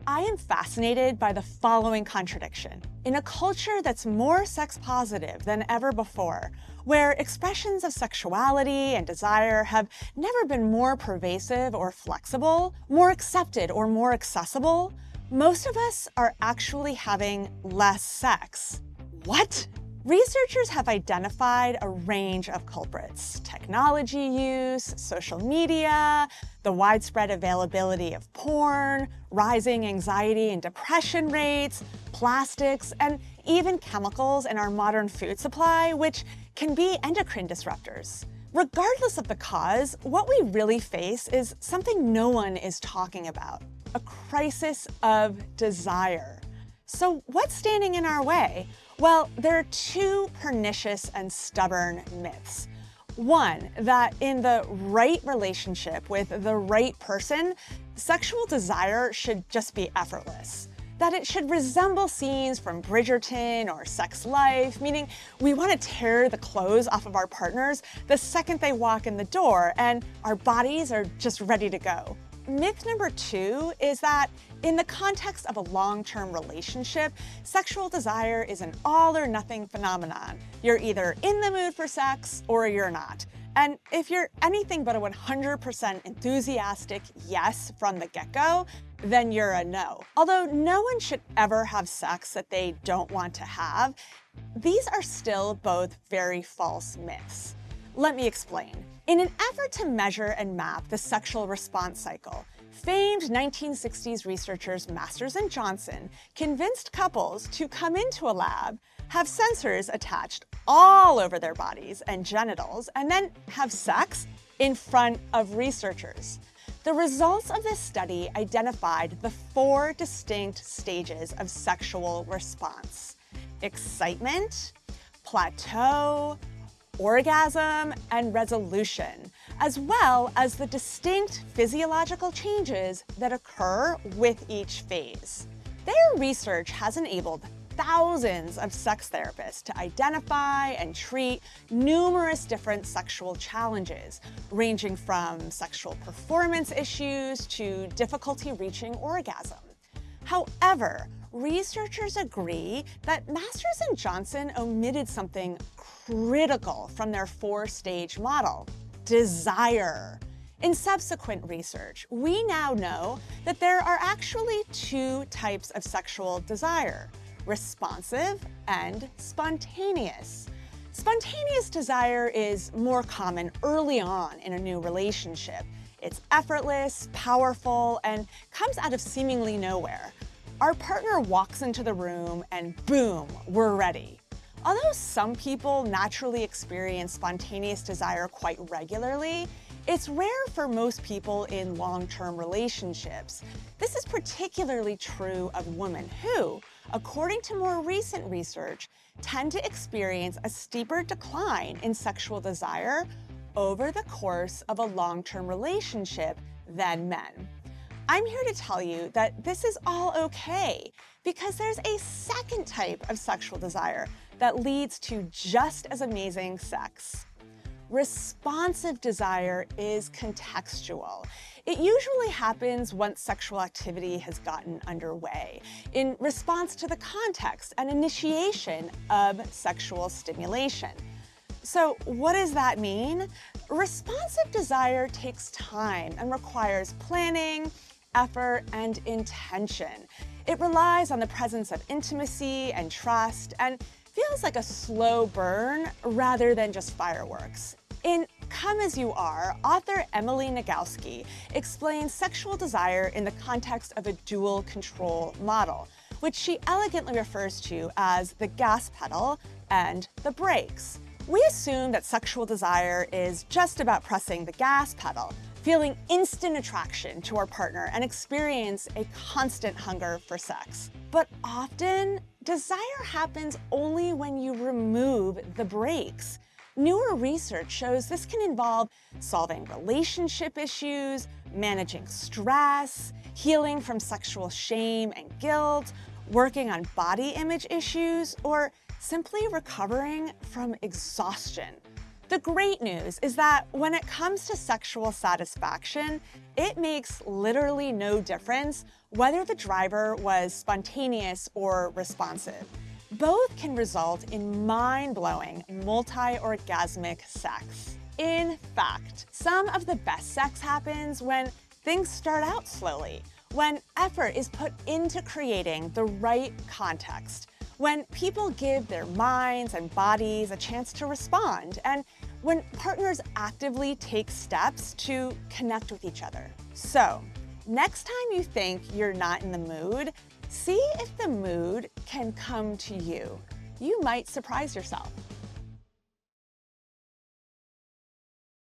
I am fascinated by the following contradiction. In a culture that's more sex positive than ever before, where expressions of sexuality and desire have never been more pervasive or flexible, more accepted or more accessible, most of us are actually having less sex. What? Researchers have identified a range of culprits: technology use, social media, the widespread availability of porn, rising anxiety and depression rates, plastics, and even chemicals in our modern food supply, which can be endocrine disruptors. Regardless of the cause, what we really face is something no one is talking about: a crisis of desire. So what's standing in our way? Well, there are two pernicious and stubborn myths. One, that in the right relationship with the right person, sexual desire should just be effortless. That it should resemble scenes from Bridgerton or Sex Life, meaning we want to tear the clothes off of our partners the second they walk in the door and our bodies are just ready to go. Myth number two is that in the context of a long-term relationship, sexual desire is an all or nothing phenomenon. You're either in the mood for sex or you're not. And if you're anything but a 100% enthusiastic yes from the get-go, then you're a no. Although no one should ever have sex that they don't want to have, these are still both very false myths. Let me explain. In an effort to measure and map the sexual response cycle, famed 1960s researchers Masters and Johnson convinced couples to come into a lab, have sensors attached all over their bodies and genitals, and then have sex in front of researchers. The results of this study identified the four distinct stages of sexual response: excitement, plateau, orgasm, and resolution, as well as the distinct physiological changes that occur with each phase. Their research has enabled thousands of sex therapists to identify and treat numerous different sexual challenges, ranging from sexual performance issues to difficulty reaching orgasm. However, researchers agree that Masters and Johnson omitted something critical from their four-stage model: desire. In subsequent research, we now know that there are actually two types of sexual desire: responsive and spontaneous. Spontaneous desire is more common early on in a new relationship. It's effortless, powerful, and comes out of seemingly nowhere. Our partner walks into the room and boom, we're ready. Although some people naturally experience spontaneous desire quite regularly, it's rare for most people in long-term relationships. This is particularly true of women who, according to more recent research, tend to experience a steeper decline in sexual desire over the course of a long-term relationship than men. I'm here to tell you that this is all okay, because there's a second type of sexual desire that leads to just as amazing sex. Responsive desire is contextual. It usually happens once sexual activity has gotten underway, in response to the context and initiation of sexual stimulation. So what does that mean? Responsive desire takes time and requires planning, effort, and intention. It relies on the presence of intimacy and trust, and feels like a slow burn rather than just fireworks. In Come As You Are, author Emily Nagoski explains sexual desire in the context of a dual control model, which she elegantly refers to as the gas pedal and the brakes. We assume that sexual desire is just about pressing the gas pedal, feeling instant attraction to our partner, and experience a constant hunger for sex. But often, desire happens only when you remove the brakes. Newer research shows this can involve solving relationship issues, managing stress, healing from sexual shame and guilt, working on body image issues, or simply recovering from exhaustion. The great news is that when it comes to sexual satisfaction, it makes literally no difference whether the driver was spontaneous or responsive. Both can result in mind-blowing, multi-orgasmic sex. In fact, some of the best sex happens when things start out slowly, when effort is put into creating the right context, when people give their minds and bodies a chance to respond, and when partners actively take steps to connect with each other. So, next time you think you're not in the mood, see if the mood can come to you. You might surprise yourself.